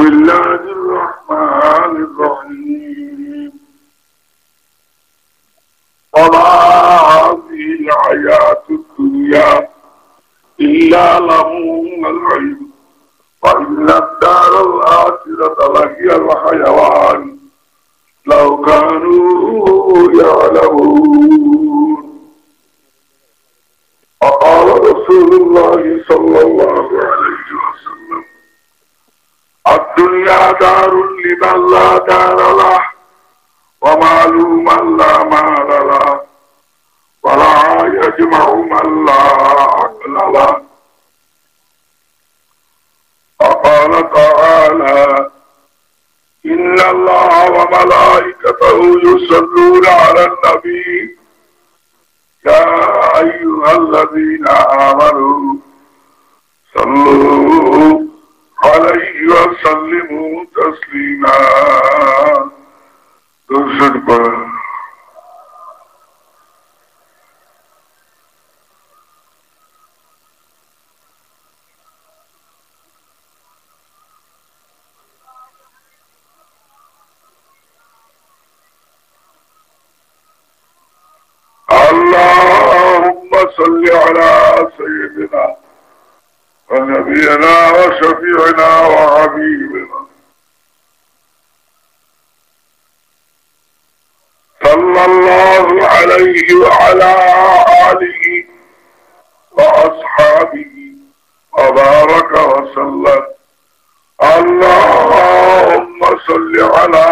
الله الرحمن الرحيم وما هذه الحياة الدنيا إلا لهو والعلم وإن الدار الآخرة لهي الحيوان لو كانوا يعلمون. وقال رسول الله صلى الله عليه وسلم الدنيا دار لمن لا دار له ومال من لا مال له ولا يجمع من لا عقل له. وقال تعالى إن الله وملائكته يصلون على النبي يا أيها الذين آمنوا صلوا عليه وسلموا تسليما. اللهم صل على سيدنا ونبينا وشفيعنا وحبيبنا صلى الله عليه وعلى آله وأصحابه وبارك وسلم. اللهم صل على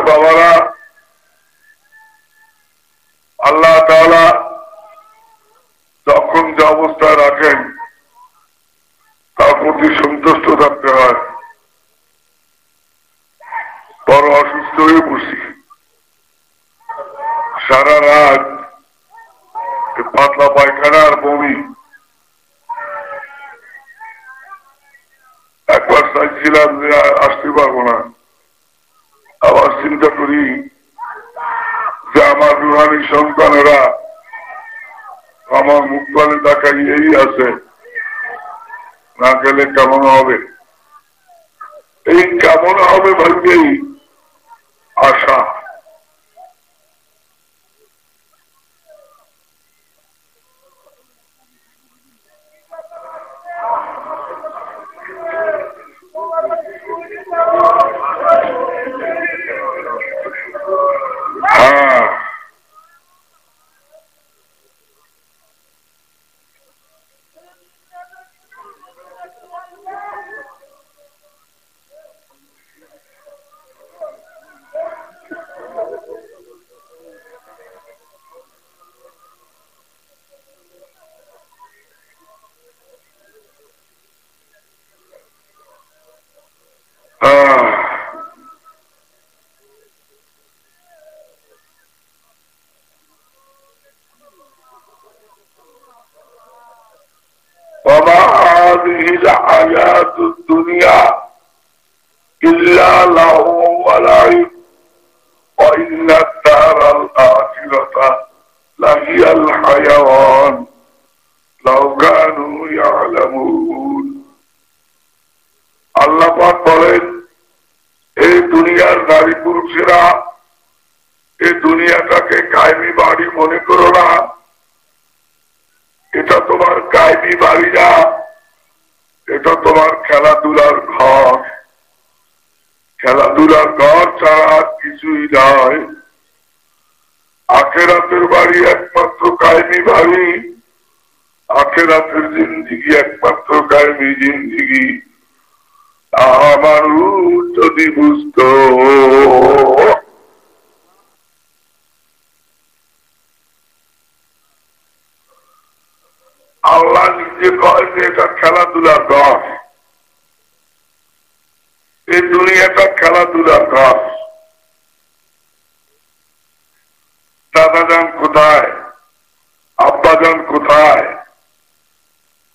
বাবারা। আল্লাহ তাআলা যখন যে অবস্থায় রাখেন তার প্রতি সন্তুষ্ট থাকতে হয়। বড় অসুস্থ হয়ে বসি, সারা রাত পাতলা পায়খানা আর বমি। একবার চাইছিলাম যে আসতে পারবো না, আবার চিন্তা করি যে আমার রুহানি সন্তানেরা আমার মুখ পানে তাকাইয়েই আছে, না গেলে কেমন হবে। এই কেমন হবে ভাবতেই আশা। وما هذه الحياة الدنيا إلا لهو ولعب وإن الدار الآخرة لهي الحيوان لو كانوا يعلمون. আল্লাহ পাক বলেন, এই দুনিয়ার নারী পুরুষেরা এই দুনিয়াটাকে কায়েমি বাড়ি মনে করো না। এটা তোমার কায়েমি বাড়ি না, এটা তোমার খেলাধুলার ঘর। খেলাধুলার ঘর ছাড়া কিছুই নয়। আখেরাতের বাড়ি একমাত্র কায়েমি বাড়ি, আখেরাতের জিন্দিগি একমাত্র কায়েমি জিন্দিগি। আমারও যদি বুঝতো আল্লাহ নিজে কয় যে এটা খেলাধুলার ঘর, এই দুনিয়াটা খেলাধুলার ঘর। দাদাজান কোথায়, আব্বাজান কোথায়,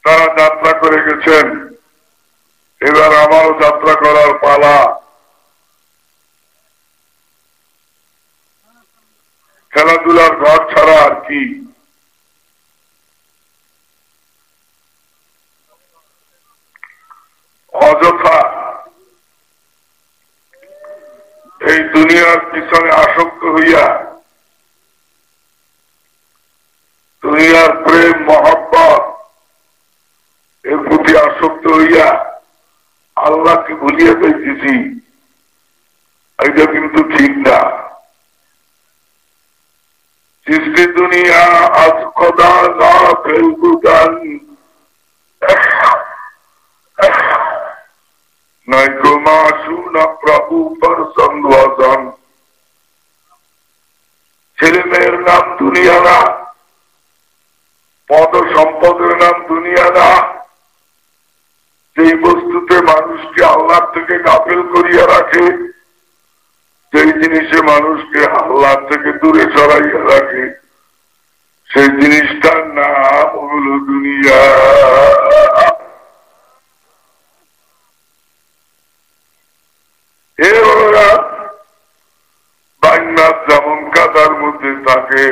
তারা যাত্রা করে গেছেন, এবার আমারও যাত্রা করার পালা। খেলাধুলার ঘর ছাড়া আর কি? অযথা এই দুনিয়ার পিছনে আসক্ত হইয়া, দুনিয়ার প্রেম মহব্বত এর প্রতি আসক্ত হইয়া আল্লাহকে ভুলিয়ে পেয়েছি, এটা কিন্তু ঠিক না। সৃষ্টি দুনিয়া আজ খোদা না ফেলবুদান নয়তো মাসু না প্রভু পর সন্দেহজন। ছেলে মেয়ের নাম দুনিয়া না, পদ সম্পদের নাম দুনিয়া না, যেই বস্তুতে মানুষকে আল্লাহ থেকে গাফেল করিয়া রাখে, যেই জিনিসে মানুষকে আল্লাহ থেকে দূরে সরাইয়া রাখে, সেই জিনিসটার নাম হল দুনিয়া। এরা বাইনাথ যেমন কাদার মধ্যে থাকে,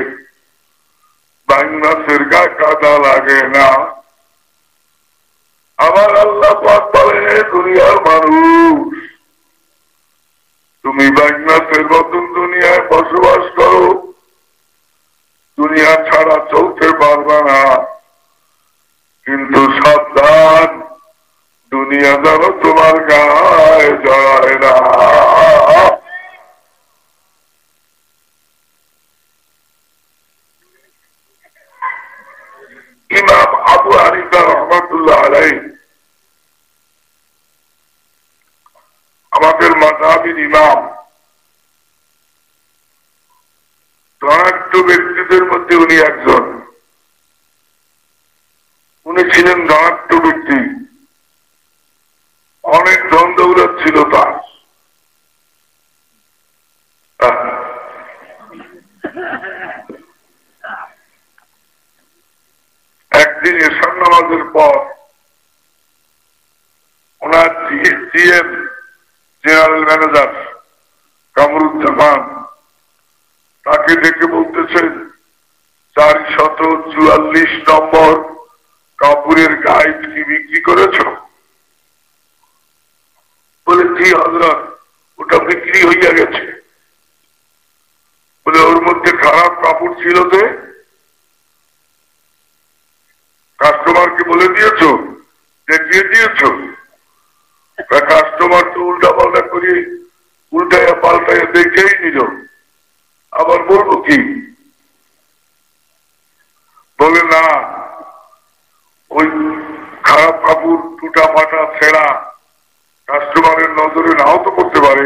বাইনাথের গায়ে কাদা লাগে না। আমার আল্লাহ পাক বলেন, দুনিয়ার মানুষ তুমি বাইনাথের নতুন দুনিয়ায় বসবাস করো, দুনিয়া ছাড়া চলতে পারবে না, কিন্তু সাবধান, দুনিয়া যেন তোমার গায়ে জড়ায় না। ইমাম আবু হানিফা রহমাতুল্লাহ আলাইহি আমাদের মাযহাবের ইমাম, ধনাঢ্য ব্যক্তিদের মধ্যে উনি একজন। উনি ছিলেন ধনাঢ্য ব্যক্তি, অনেক ধন দৌলত ছিল তার। একদিন এশার নামাজের পর ওনার জিএম জেনারেল ম্যানেজার কামরুজ্জামান তাকে দেখে বলতেছেন, 444 নম্বর কাপুরের গায়ে কি বিক্রি করেছ? বলে জি হযরত, ওটা বিক্রি হইয়া গেছে। বলে ওর মধ্যে খারাপ কাপড় ছিল যে? কাস্টমারকে বলে দিয়েছো, দেখিয়ে দিয়েছো? কাস্টমার তো উল্টা পাল্টা করি, উল্টাইয়া পাল্টাইয়া দেখেই নিল, আবার বলবো কি? বলে না, ওই খারাপ কাপড় টুটা ফাটা ছেঁড়া কাস্টমারের নজরে নাও তো করতে পারে।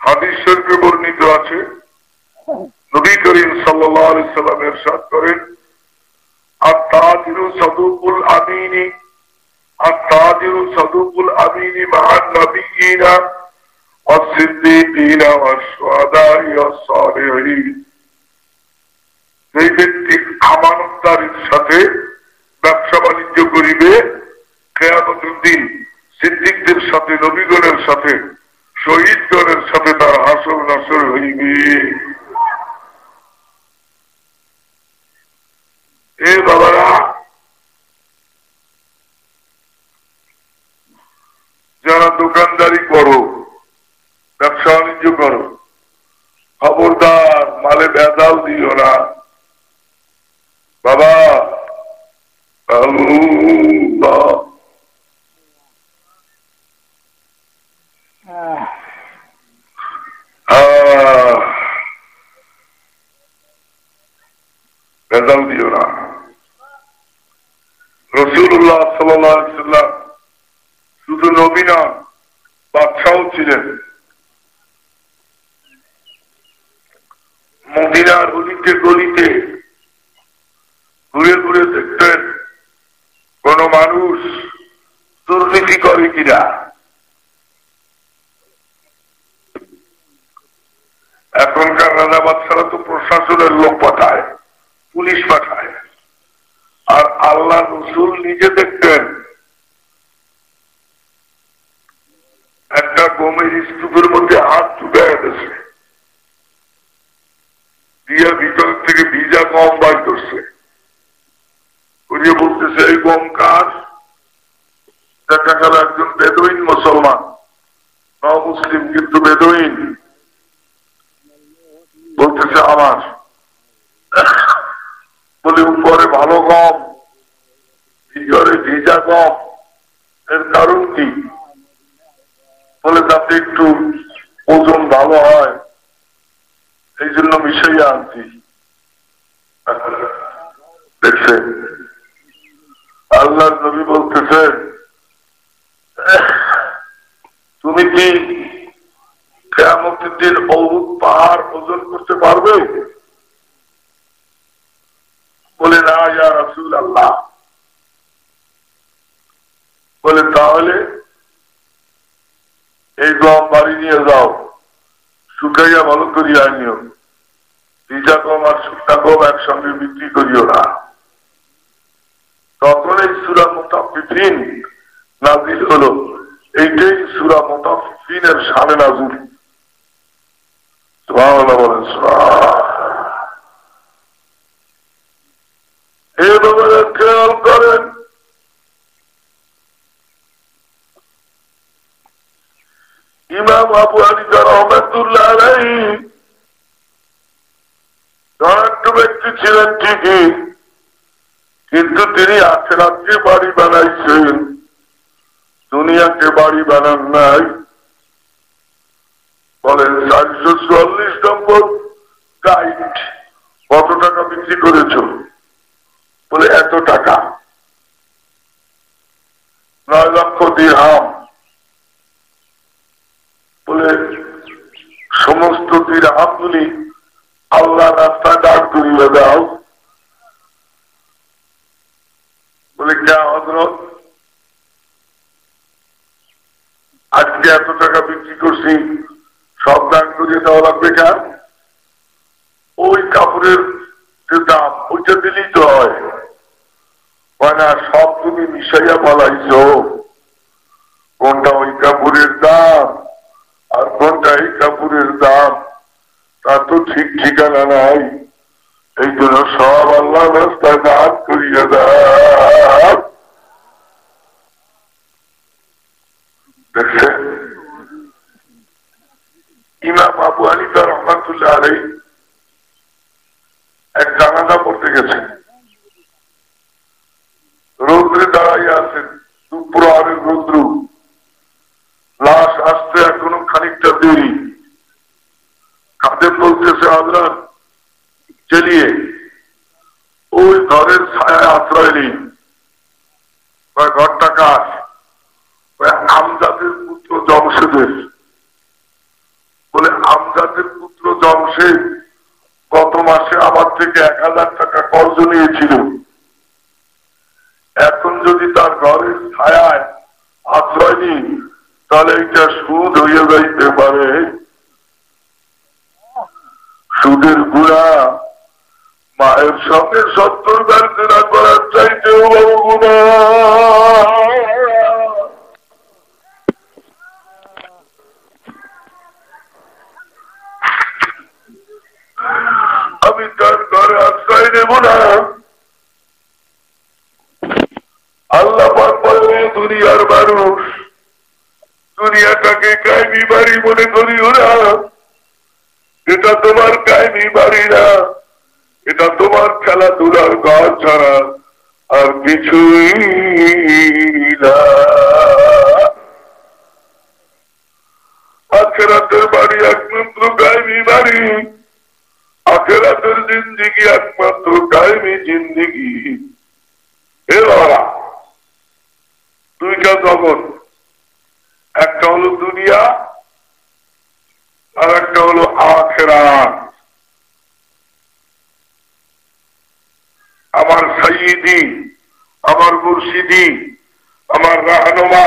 হাদিস শরীফে বর্ণিত আছে, নবী করিম সাল্লাল্লাহু আলাইহি সাল্লাম ইরশাদ করেন, আত-তাজিরু সাদুকুল আমিনি, আত-তাজিরু সাদুকুল আমিনি মা'আন নাবিয়্যিনা ওয়াস-সিদ্দীকিনা ওয়াশ-শুহাদা'i ওয়াস-সালিহিন। যেই ব্যক্তি আমানতদারির সাথে ব্যবসা বাণিজ্য করিবে, কিয়ামতের দিন সিদ্দিকদের সাথে, নবীগণের সাথে, শহীদগণের সাথে তার হাসর নাসর হইবে। এ বাবারা, যারা দোকানদারি করো, ব্যবসা বাণিজ্য করো, খবরদার মালে ভেজাল দিও না বাবা। আল্লাহ ভেজাল দিও না। রাসূলুল্লাহ সাল্লাল্লাহু আলাইহি ওয়াসাল্লাম শুধু নবী না, বাদশাও ছিলেন। মদিনার অলিতে করে কিনা। এখনকার রাজা বাদশারা তো প্রশাসনের লোক পাঠায়, পুলিশ পাঠায়, আর আল্লাহ রসুল নিজে দেখতেন একটা গমের স্তূপের মধ্যে হাত ঢুকায় দিয়েছে, দিয়ে ভিতর থেকে ভিজা গম বার করছে, করিয়ে বলতেছে এই গম কার? দেখা গেল একজন বেদুইন মুসলমান, মুসলিম কিন্তু বেদুইন, বলতেছে আমার। বলে উপরে ভালো গম, ভিতরে ভিজা গম, এর কারণ কি? বলে যাতে একটু ওজন ভালো হয় এই জন্য মিশাইয়া আনছি। দেখছে আল্লাহর নবী বলতেছে তুমি কি কিয়ামতের দিন উহুদ পাহাড় ওজন করতে পারবে? বলে না ইয়া রাসূলুল্লাহ। বলে তাহলে এই গম বাড়ি নিয়ে যাও, শুকাইয়া ভালো করিয়া আনিও, ভিজা গম আর শুকনা গম একসঙ্গে বিক্রি করিও না। তখন এই সূরা মুতাফফিফিন নাযিল হলো। এইটাই সূরা মুতাফফিফিনের শানে নাযিল। সুবহানাল্লাহ বলেন। এইভাবে খেয়াল করেন ইমাম আবু হানিফা রাহমাতুল্লাহ আলাইহি ধনাঢ্য ব্যক্তি ছিলেন ঠিকই, কিন্তু তিনি আখিরাতকে বাড়ি বানাইছেন, দুনিয়াকে বাড়ি বানান নাই। বলেন 444 নম্বর গাইড কত টাকা বিক্রি করেছ? বলে এত টাকা। 9 লক্ষ দিরহাম। বলে সমস্ত দিরহামগুলি আল্লাহ রাস্তায় দাঁড় করিয়ে দাও। বলে কে হযরত, আজকে এত টাকা বিক্রি করছি, সব দান করিয়ে দেওয়া লাগবে কেন? ওই কাপড়ের যে দাম ওইটা দিলেই তো হয়। মানে সব তুমি মিশাইয়া পালাইছ, কোনটা ওই কাপড়ের দাম আর কোনটা এই কাপড়ের দাম তা তো ঠিক ঠিকানা নাই। এই জন্য সব আল্লাহ রাস্তায় দান করিয়ে দাও। দেখছেন ইমাম আবু হানিফা রাহমাতুল্লাহ আলাইহি এক জানাজা পড়তে গেছেন, রৌদ্রে দাঁড়াইয়া আছেন, দুপুরের রৌদ্র, লাশ আসতে এখনো খানিকটা দেরি। খাদেম বলতেছে হযরত চলিয়ে ওই ঘরের ছায়ায় আশ্রয় নেই। ঘরটা কার? আমজাদের পুত্র জমশেদের। বলে আমজাদের পুত্র জমশেদ গত মাসে আমার থেকে 1000 টাকা কর্জ নিয়েছিল, এখন যদি তার ঘরের ছায়ায় আশ্রয় নিই তাহলে এটা সুদ হয়ে যাইতে পারে। সুদের গুণা মায়ের সঙ্গে 70 বার জেনা করার চাইতেও বড় গুণা। আমি তার ঘরে আশ্রয় নেব না। আল্লাহ পাক বলে দুনিয়ার মানুষ দুনিয়াটাকে কায়েমি বাড়ি মনে করিও না। এটা তোমার কায়েমি বাড়ি না, এটা তোমার খেলাধুলার ঘর ছাড়া আর কিছুই না। আখিরাতের বাড়ি একমাত্র কায়েমি বাড়ি, আখিরাতের জিন্দেগি একমাত্র কায়েমি জিন্দেগি। এরা দুইটা জগৎ, একটা হলো দুনিয়া আর একটা হলো আখিরাত। আমার সাইয়্যিদি, আমার মুর্শিদি, আমার রাহনুমা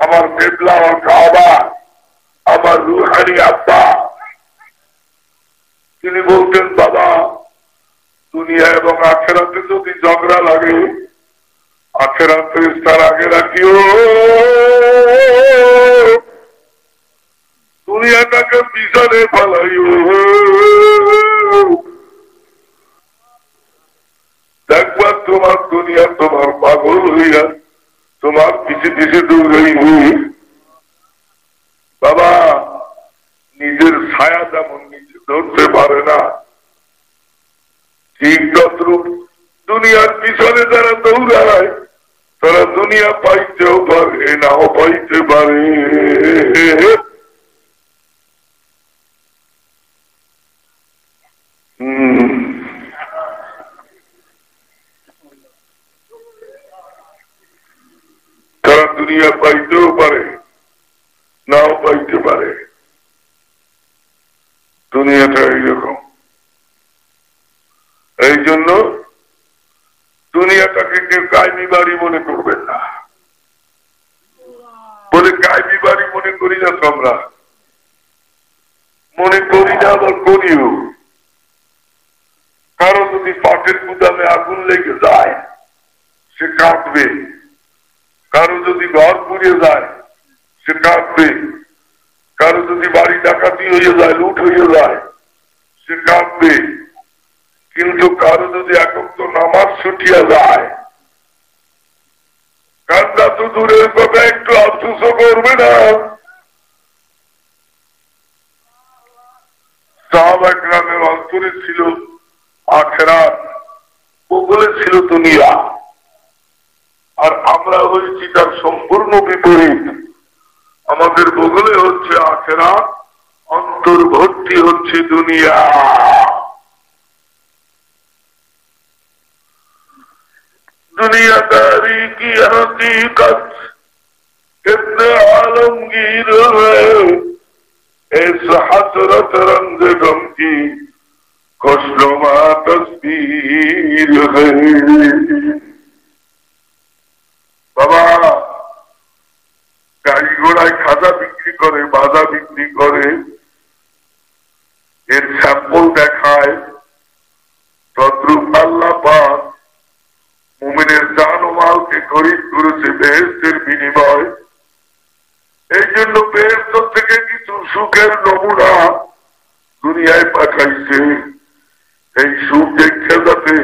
আমার কেবলা ও কাবা, আমার রুহানি আব্বা, তিনি বলতেন বাবা দুনিয়া এবং আখেরাতে যদি ঝগড়া লাগে আখেরাতে তার আগে রাখিও, দুনিয়াটাকে পিছনে ফেলাইও। দেখবা তোমার দুনিয়া তোমার পাগল হইয়া তোমার পিছিয়ে পিছিয়ে দৌড়াইব। বাবা নিজের ছায়া যেমন নিজে ধরতে পারে না, ঠিক তদ্রূপ দুনিয়ার পিছনে যারা দৌড়ায় তারা দুনিয়া পাইতেও পারে নাও পাইতে পারে। তারা দুনিয়া পাইতেও পারে নাও পাইতে পারে। দুনিয়াটা এইরকম। এই জন্য দুনিয়াটাকে কেউ কায়মি বাড়ি মনে করবেন না। বলে কায়মি বাড়ি মনে করি না, আমরা মনে করি না, আবার করিও। কারো যদি পাটের গুদামে আগুন লেগে যায় সে কাঁদবে, কারো যদি ঘর পুড়ে যায় সে কাঁদবে, কারো যদি বাড়ি ডাকাতি হয়ে যায় লুট হয়ে যায় সে কাঁদবে, কিন্তু কারো যদি একত্র নামাজ ছুটিয়া যায় কান্না তো দূরের কথা একটু আফসোসও করবে না। সাহাবা একরামের অন্তরে ছিল আখেরাত, বগলে ছিল দুনিয়া। আর আমরা হয়েছি তার সম্পূর্ণ বিপরীত। আমাদের বগলে হচ্ছে আখেরাত, অন্তর্ভর্তি হচ্ছে দুনিয়া। दुनियादारी की हकीकत कितने आलमगीर है, इस हसरत रंग गम की खुशनुमा तस्वीर है। बाबा गाड़ी घोड़ाয় খাজা বিক্রি করে, বাজা বিক্রি করে, এর স্যাম্পল দেখায়, তদ্রূপ আল্লাহ পাক মুমিনের জান ও মালকে খরিদ করেছে বেহেশতের বিনিময়। এই জন্য বেহেশত থেকে কিছু সুখের নমুনা দুনিয়ায় পাঠাইছে। এই সুখ দেখে যাতে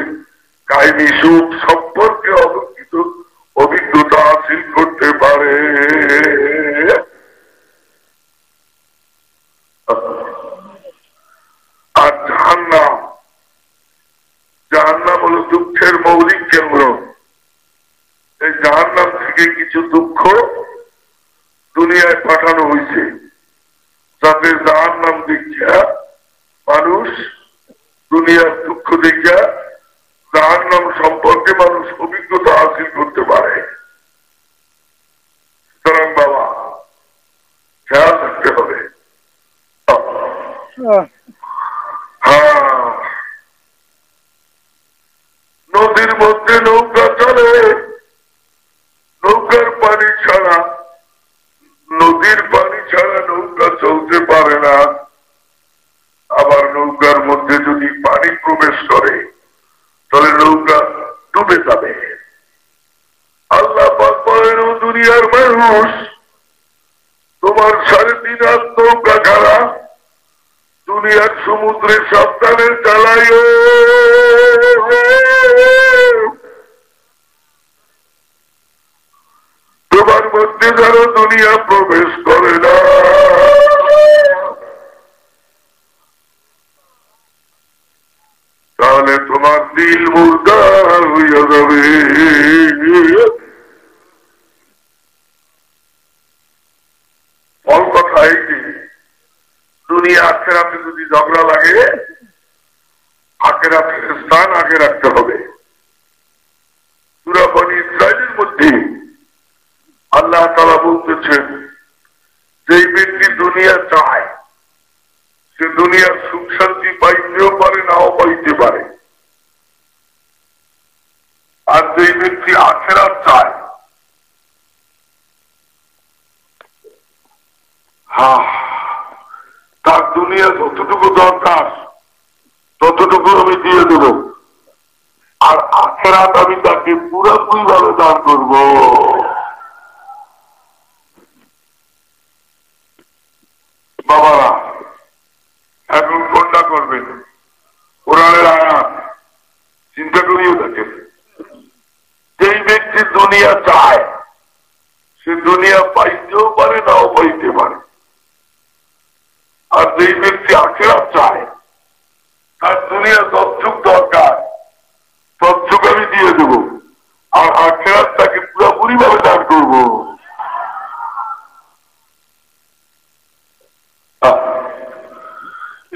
কাহিনী সুখ সম্পর্কে অভিজ্ঞতা হাসিল করতে পারে। আর জাহান্নাম, জাহান্নাম হলো দুঃখের মৌলিক কেন্দ্র। এই জাহান্নাম থেকে কিছু দুঃখ দুনিয়ায় পাঠানো হয়েছে যাতে জাহান্নাম দেখিয়া মানুষ, দুনিয়ার দুঃখ দেখিয়া জাহান্নাম সম্পর্কে মানুষ অভিজ্ঞতা হাসিল করতে পারে। সুতরাং বাবা খেয়াল রাখতে হবে। হ্যাঁ, নদীর মধ্যে নৌকা চলে, নৌকার পানি ছাড়া, নদীর পানি ছাড়া নৌকা চলতে পারে না। আবার নৌকার মধ্যে যদি পানি প্রবেশ করে তাহলে নৌকা ডুবে যাবে। আল্লাহ পাক বলেন, ও দুনিয়ার মানুষ, তোমার 3.5 হাত নৌকা খাড়া দুনিয়ার সমুদ্রে সাবধানে চালাইও। তোমার মধ্যে যেন দুনিয়া প্রবেশ করে না। তাহলে তোমার দিল মুর্দা হইয়া যাবে। ফল কথা এই যে দুনিয়া আখেরাতে যদি ঝগড়া লাগে আখেরাতের স্থান আগে রাখতে হবে। সূরা বনী ইসরাঈলের মধ্যে আল্লাহ তাআলা বলতেছেন, যেই ব্যক্তি দুনিয়া চায় সে দুনিয়ার সুখ শান্তি পাইতেও পারে নাও পাইতে পারে, আর যেই ব্যক্তি আখেরাত চায় দুনিয়া যতটুকু দরকার ততটুকু আমি দিয়ে দেব, আর আখেরাত আমি তাকে পুরোপুরি ভাবে দান করব। বাবারা এখন কোনটা করবেন? কোরআনের আয়াত চিন্তা করিও দেখেন। যেই ব্যক্তি দুনিয়া চায় সে দুনিয়া পাইতেও পারে নাও পাইতে পারে, আর যেই ব্যক্তি আখেরাত চায় তার দুনিয়া তৎসুক দরকার তৎসুক আমি দিয়ে দেব, আর আখেরাত তাকে পুরোপুরি ভাবে দান করবো।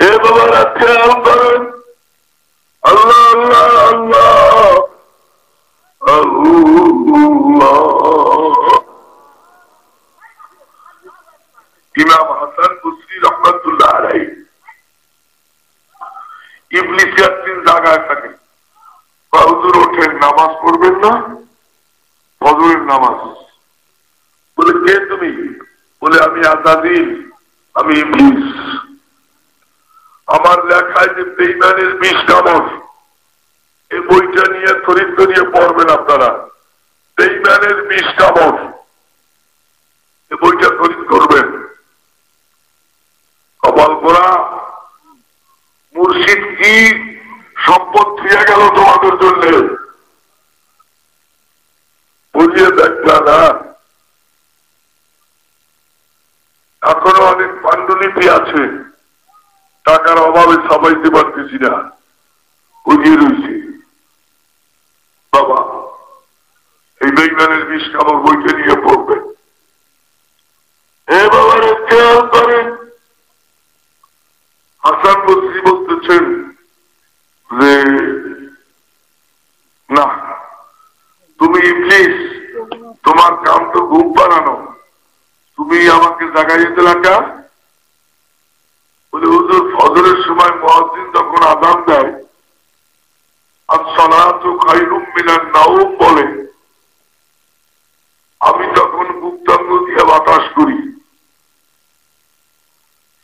এ বাবারা খেয়াল করেন, আল্লাহ আল্লাহ আল্লাহ ইমাম হাসান বসরি রহমাতুল্লাহ আলাইহি ইবলিস একদিন জায়গায় থাকে, হুজুর ওঠেন নামাজ পড়বেন না, ফজরের নামাজ। বলে কে তুমি? বলে আমি আজাদিল, আমি ইবলিস। আমার লেখায় যে বেঈমানের 20 কামড়, এই বইটা নিয়ে খরিদ করিয়ে পড়বেন আপনারা। বেঈমানের 20 কামড়, এই বইটা খরিদ করবেন। কপাল পোড়া মুর্শিদ কি সম্পদ দিয়ে গেল তোমাদের জন্য, বুঝিয়ে দেখলা না? এখনো অনেক পাণ্ডুলিপি আছে, টাকার অভাবে ছাপাইতে পারতেছি না, বুঝিয়ে রয়েছে। বাবা এই বেঈমানের 20 কামড় বইটা নিয়ে পড়বে। এ বাবার খেয়াল করেন, হাসান বসরি বলতেছেন যে না, তুমি ইবলিস, তোমার কাম তো ঘুম পাড়ানো, তুমি আমাকে জাগাইয়ে দিলা কেন? বলে হুজুর ফজরের সময় মুয়াজ্জিন যখন আযান দেয় আস-সালাতু খায়রুম মিনান নাওম বলে, আমি তখন গুপ্তাঙ্গ দিয়ে বাতাস করি।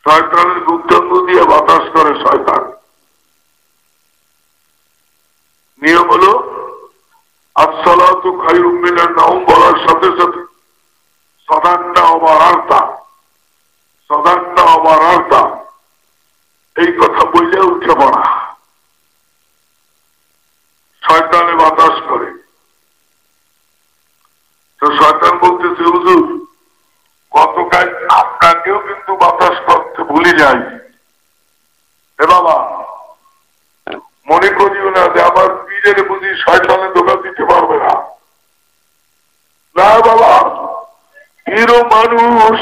শয়তানের গুপ্তাঙ্গ দিয়ে বাতাস করে শয়তান। নিয়ম হলো আস-সালাতু খায়রুম মিনান নাওম বলার সাথে সাথে সদান্না অবারার্তা, সদান্না অবারার্তা এই কথা বললে উঠে পড়া। শয়তানে বাতাস করে, তো শয়তান বলতেছে হুজুর গতকাল আপনাকেও কিন্তু বাতাস করতে ভুলে যাই। এ বাবা মনে করিও না যে আমার পীরের বুঝি শয়তানে ধোঁকা দিতে পারবে না। না বাবা, পীরও মানুষ,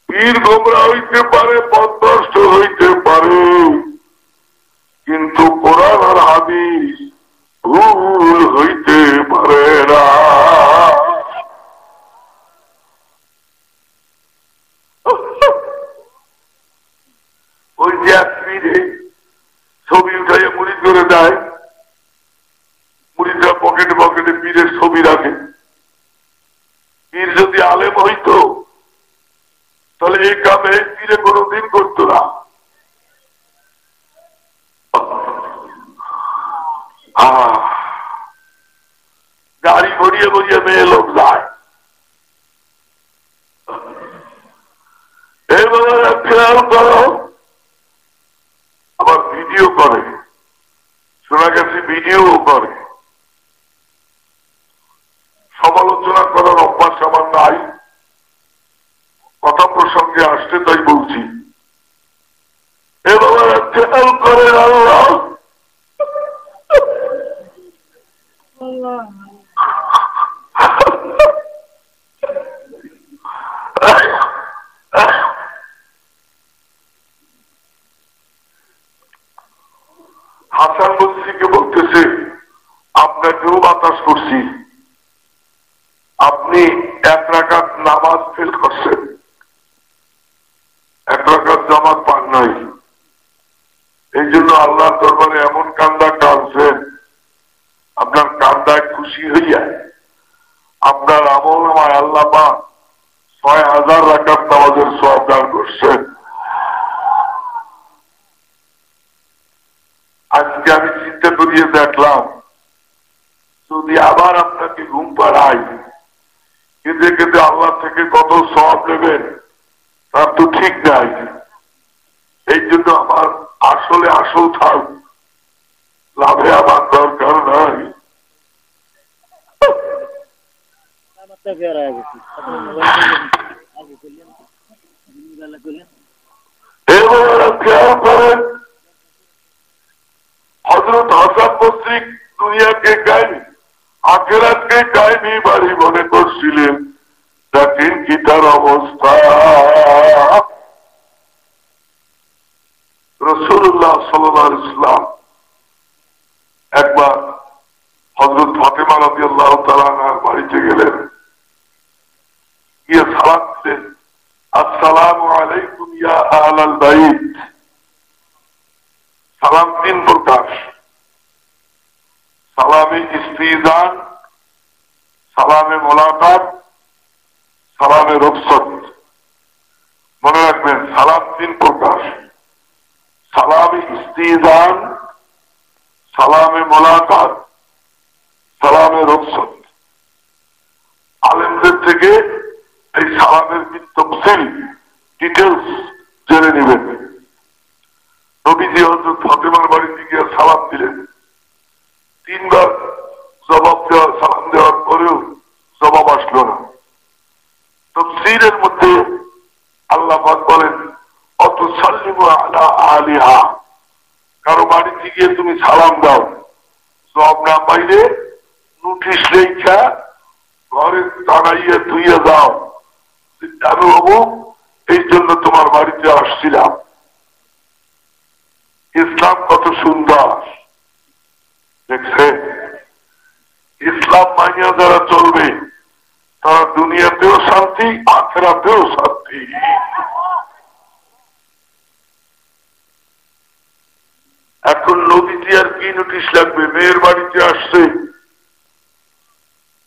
পীর গোমরা হইতে পারে, পথভ্রষ্ট হইতে পারে, কিন্তু কোরআন আর হাদিস ভুল হইতে পারে না। ওই যে এক পীরে ছবি উঠাইয়া মুড়ি করে দেয়, মুড়িটা পকেটে পকেটে পীরের ছবি রাখে। পীর যদি আলেম হইতো তাহলে এই কামে পীরে কোনোদিন করতো না। গাড়ি ভরিয়ে ভরিয়ে মেয়ে লোক যায়। এইভাবে খেয়াল করো, আবার ভিডিও করে, শোনা গেছে ভিডিও করে। সমালোচনা করার অভ্যাস আমার নাই, কথা প্রসঙ্গে আসতে তাই বলছি। এভাবে খেয়াল করে আল্লাহ হাসান বসরিকে বলতেছে আপনাকেও বাতাস করছি, আপনি 1 রাকাত নামাজ ফেল করছেন, 1 রাকাত জামাত পান নাই, এই জন্য আল্লাহর দরবারে এমন কান্দা কাঁদছেন, আপনার কান্দায় খুশি হইয়া আপনার আমল নামায় আল্লাহ পাক 6000 রাকাত নামাজের সওয়াব দান করছেন। আবার আপনাকে ঘুম পাড়াই, কেঁদে কেঁদে আল্লাহ থেকে কত সব নেবেন তার তো ঠিক নাই। এই জন্য আমার আসলে আসল থাক, লাভে আমার দরকার নাই। খেয়াল করেন, হযরত হাসান বসরি দুনিয়াকে কায়েমি আখিরাতকে কায়েমি বাড়ি মনে করছিলেন। দেখেন কি তার অবস্থা। রাসূলুল্লাহ সাল্লাল্লাহু আলাইহি ওয়াসাল্লাম একবার হযরত ফাতেমা রাদিয়াল্লাহু তাআলা আনহার বাড়িতে গেলেন, গিয়ে সালাম দিলেন, আসসালামু আলাইকুম ইয়া আহলাল বাইত। সালাম তিন প্রকার: সালামে ইস্তিজান, সালামে মোলাকাত, সালামে রুখসত। মনে রাখবেন, সালাম তিন প্রকার: সালামে ইস্তিজান, সালামে মোলাকাত, সালামে রুখসত। আলেমদের থেকে এই সালামের তফসিল ডিটেলস জেনে নেবেন। নবীজি হযরত ফাতেমার বাড়িতে গিয়ে সালাম দিলেন, তিনবার জবাব দেওয়ার সালাম দেওয়ার পরেও জবাব আসলো না। তাফসীরের মধ্যে আল্লাহ পাক বলেন, অতুসাল্লিমু আলা আলিহা, কারো বাড়িতে গিয়ে তুমি সালাম দাও, জবাব না পাইলে নোটিশ লেখা ঘরে টানাইয়ে ধুইয়ে দাও, আমি হবো এই জন্য তোমার বাড়িতে আসছিলাম। ইসলাম কত সুন্দর দেখছেন। ইসলাম মানিয়া যারা চলবে তারা দুনিয়াতেও শান্তি, আখিরাতেও শান্তি। এখন নবীজি আর কি নোটিশ লাগবে? মেয়ের বাড়িতে আসছে,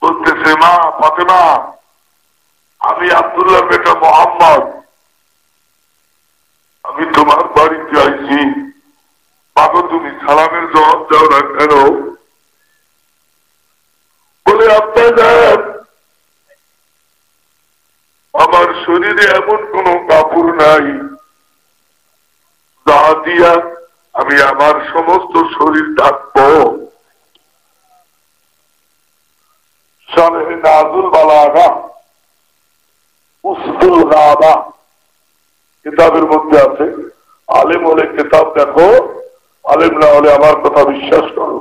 বলতেছে, মা ফাতেমা, আমি আব্দুল্লাহ বেটা মোহাম্মদ, আমি তোমার বাড়িতে আইছি। বাবা তুমি সালামের জবাব দাও না কেন? বলে, আপনার আমার শরীরে এমন কোন কাপড় নাই যা দিয়া আমি আমার সমস্ত শরীর ঢাকবো। শারহে নাজুল বালাগা উসদুল গাবা কিতাবের মধ্যে আছে। আলেম হলে কিতাব দেখো, আলেম না হলে আমার কথা বিশ্বাস করো।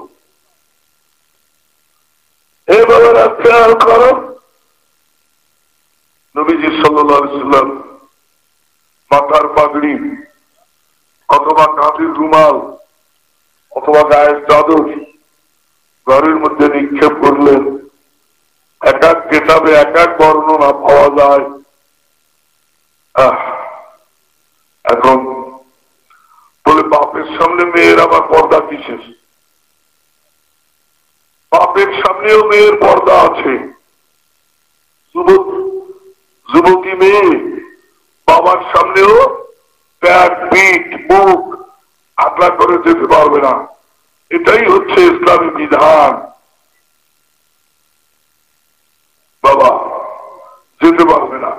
এভাবে খেয়াল করো, নবীজি সাল্লাল্লাহু আলাইহি ওয়াসাল্লাম মাথার পাগড়ি অথবা কাঁধের রুমাল অথবা গায়ের চাদর ঘরের মধ্যে নিক্ষেপ করলেন। এক এক কিতাবে এক এক বর্ণনা পাওয়া যায়। এখন বলে, বাপের সামনে মেয়ের আবার পর্দা কিসের? বাপের সামনেও মেয়ের পর্দা আছে। যুবতী মেয়ে বাবার সামনেও প্যাট, পিঠ, মুখ আটলা করে যেতে পারবে না। এটাই হচ্ছে ইসলামী বিধান। বাবা যেতে পারবে না।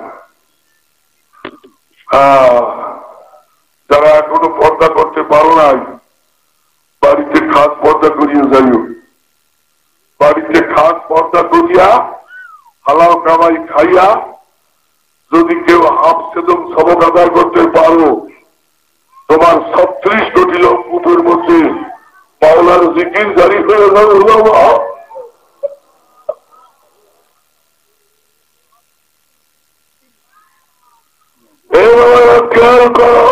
যারা এখনো পর্দা করতে পারো নাই, বাড়িতে খাস পর্দা করিয়ে যাইও। বাড়িতে খাস পর্দা করিয়া হালাল কামাই খাইয়া যদি কেউ হাফ সেদম সবক আদায় করতে পারো, তোমার 36 কোটি লোক মুখের মধ্যে মাওলার জিকির জারি হয়ে যাবে। খেয়াল করো,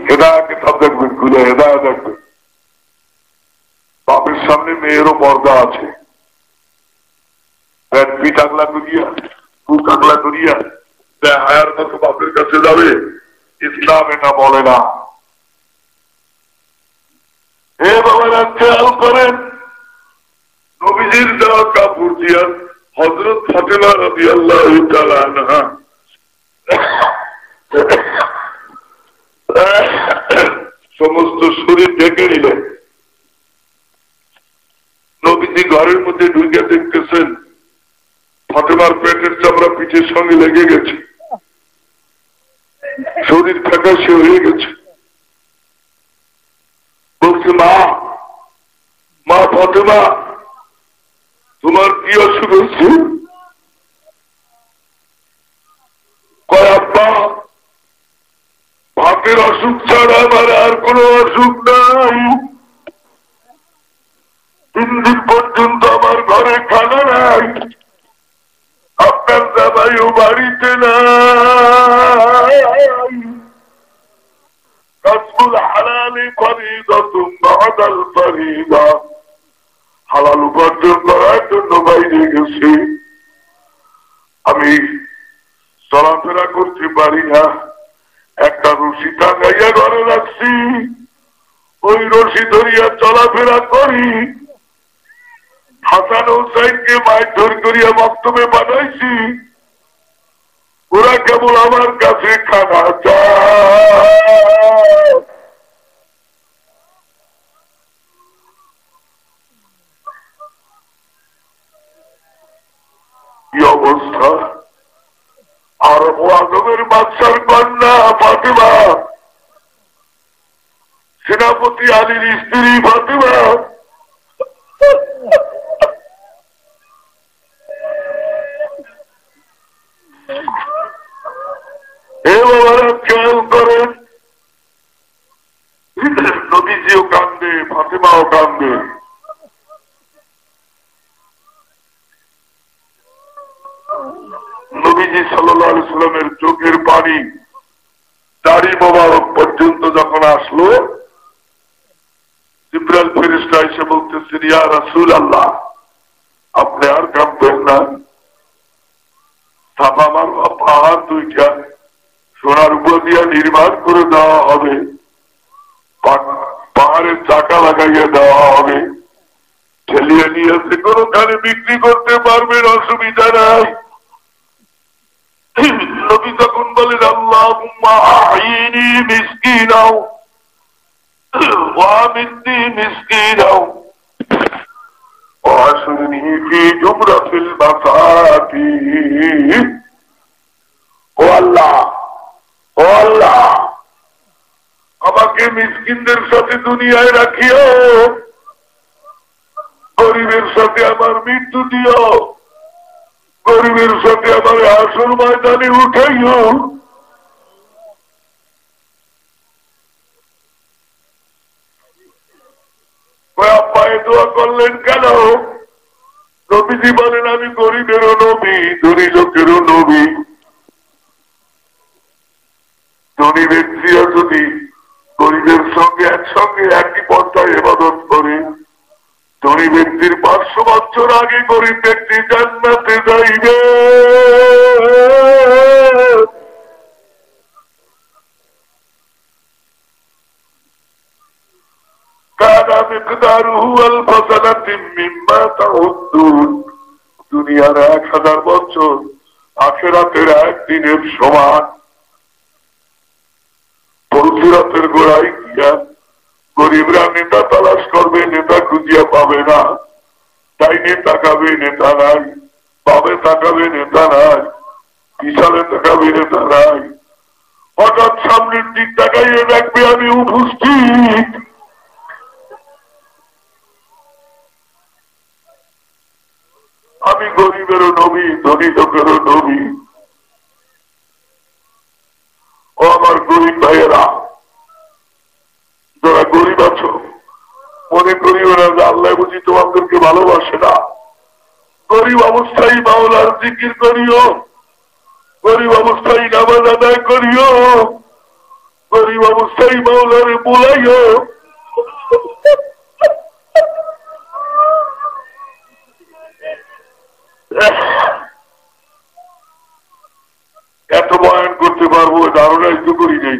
হেদায়া কিতাব দেখবেন, খুলে হেদায়া দেখবেন। বাপের সামনে মেয়েরও পর্দা আছে। পিঠ আগলা করিয়া, বুক আগলা করিয়া হায়ার মতো বাপের কাছে যাবে, ইসলাম এটা বলে না। হে বাবারা খেয়াল করেন, নবীজির দেওয়া কাপড় দিয়া হযরত ফাতেমা রাদিয়াল্লাহু তাআলা আনহা সমস্ত শরীর ঢেকে নিলেন। নবীজি ঘরের মধ্যে ঢুকে দেখতেছেন ফাতেমার পেটের চামড়া পিঠের সঙ্গে লেগে গেছে, শরীর ফ্যাকাশে হয়ে গেছে। বলছে, মা মা ফাতেমা, তোমার কি অসুখ হয়েছে? কয়, আব্বা, ভাতের অসুখ ছাড়া আমার আর কোনো অসুখ নাই। 3 দিন পর্যন্ত আমার ঘরে খানা নাই, আপনার জামাইও বাড়িতে নাই। কাসবুল হালালি ফরিদাতুন বাদাল ফরিদা, হালাল উপার্জন করার জন্য বাইরে গেছে, আমি চলাফেরা করতে পারি না, একটা রশি টাঙ্গাইয়া ঘরে রাখছি, ওই রশি ধরিয়া চলাফেরা করি। হাসান হুসাইনকে মারধর করিয়া মক্তবে পাঠাইছি, ওরা কেবল আমার কাছে খানা চায়। কি অবস্থা! আর আজমের বাদশার কন্যা ফাতেমা, সেনাপতি আলীর স্ত্রী ফাতেমা, বাবারা খেয়াল করেন, নবীজিও কান্দে, ফাতেমাও কান্দে। নবীজি সাল্লাল্লাহু আলাইহি সাল্লামের চোখের পানি দাড়ি মোবারক পর্যন্ত যখন আসলো, জিবরাইল ফেরেশতা এসে বলতেছেন, ইয়া রাসূলুল্লাহ, আপনি আর কাঁদবেন না। সাফা মারওয়া পাহাড় 2টা সোনার উপর দিয়ে নির্মাণ করে দেওয়া হবে, পাহাড়ের চাকা লাগাইয়া দেওয়া হবে, ঠেলিয়ে নিয়ে এসে কোনোখানে বিক্রি করতে পারবেন, অসুবিধা নাই। নবী তখন বলেন, আল্লাহুম্মা আহয়িনি মিসকিনাও ওয়া আমিতনি মিসকিনাও ওয়া আশরিনি ফি জুমরাতিল মাসাকিন। ও আল্লাহ, ও আল্লাহ, আমাকে মিসকিনদের সাথে দুনিয়ায় রাখিও, গরিবের সাথে আমার মৃত্যু দিও, গরিবের সাথে আমার হাসর ময়দানে উঠাইও। পায়ে দোয়া করলেন কেন? নবীজি বলেন, আমি গরিবেরও নবী, ধনী লোকেরও নবী। ধনী ব্যক্তিরা যদি গরিবের সঙ্গে একসঙ্গে একই পর্যায়ে ইবাদত করে, ধনী ব্যক্তির 500 বছর আগে গরিব ব্যক্তি জান্নাতে যাইবে। কানা মিকদারুহু আলফ সানাতিন মিম্মা তাউদ্দুন। দুনিয়ার 1000 বছর আখিরাতের 1 দিনের সমান। পরশুরাতের গোড়ায় গিয়া গরিবরা নেতা তালাশ করবে, নেতা খুঁজিয়া পাবে না, ডাইনে তাকাবে নেতা নাই, বামে তাকাবে নেতা নাই, পিছনে তাকাবে নেতা নাই, হঠাৎ সামনের দিক তাকাইয়ে দেখবে আমি উপস্থিত। আমি গরিবেরও নবী, ধনী লোকেরও নবী। ও আমার গরিব ভাইয়েরা, যারা গরিব আছো, মনে করিও না যে আল্লাহ বুঝি তোমাদেরকে ভালোবাসে না। গরিব অবস্থায় মাওলার জিকির করিও, গরিব অবস্থায় নামাজ আদায় করিও, গরিব অবস্থায় মাওলারে বলাইও। এত বয়ান করতে পারবো ধারণা একটু করি নেই।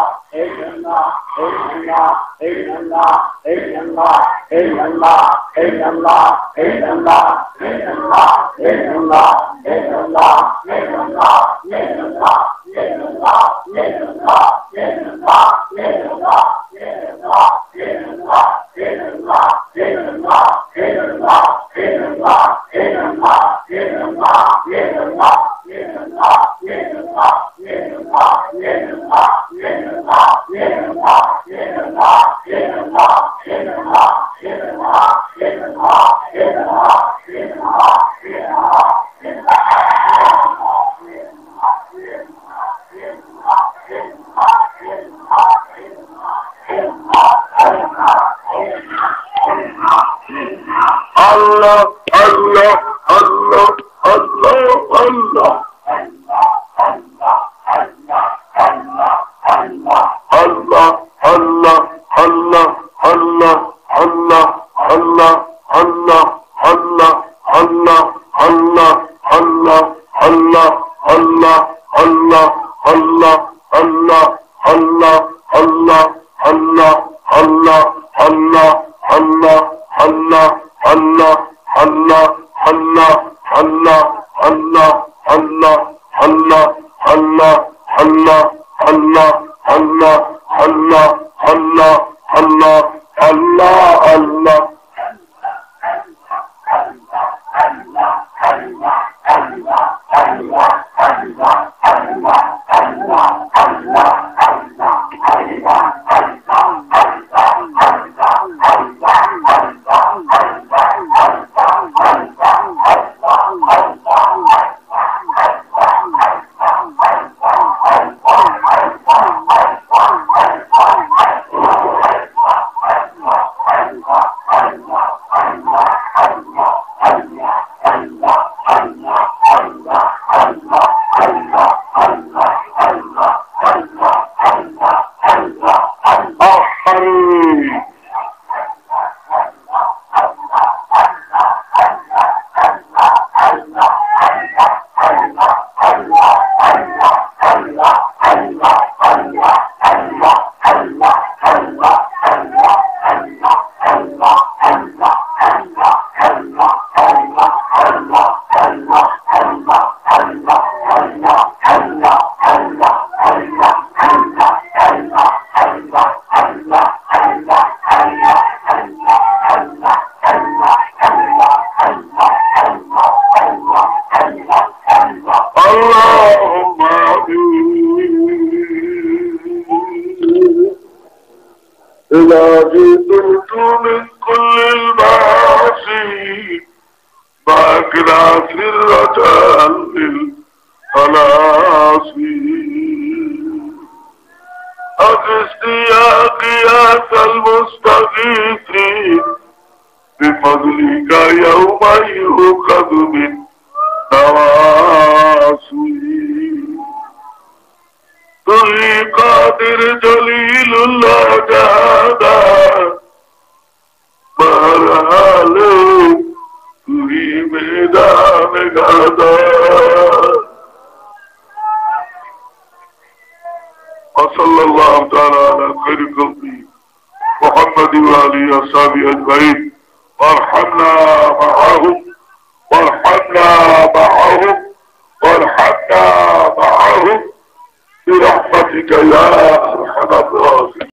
محمد وآله وصحبه أجمعين وارحمنا معهم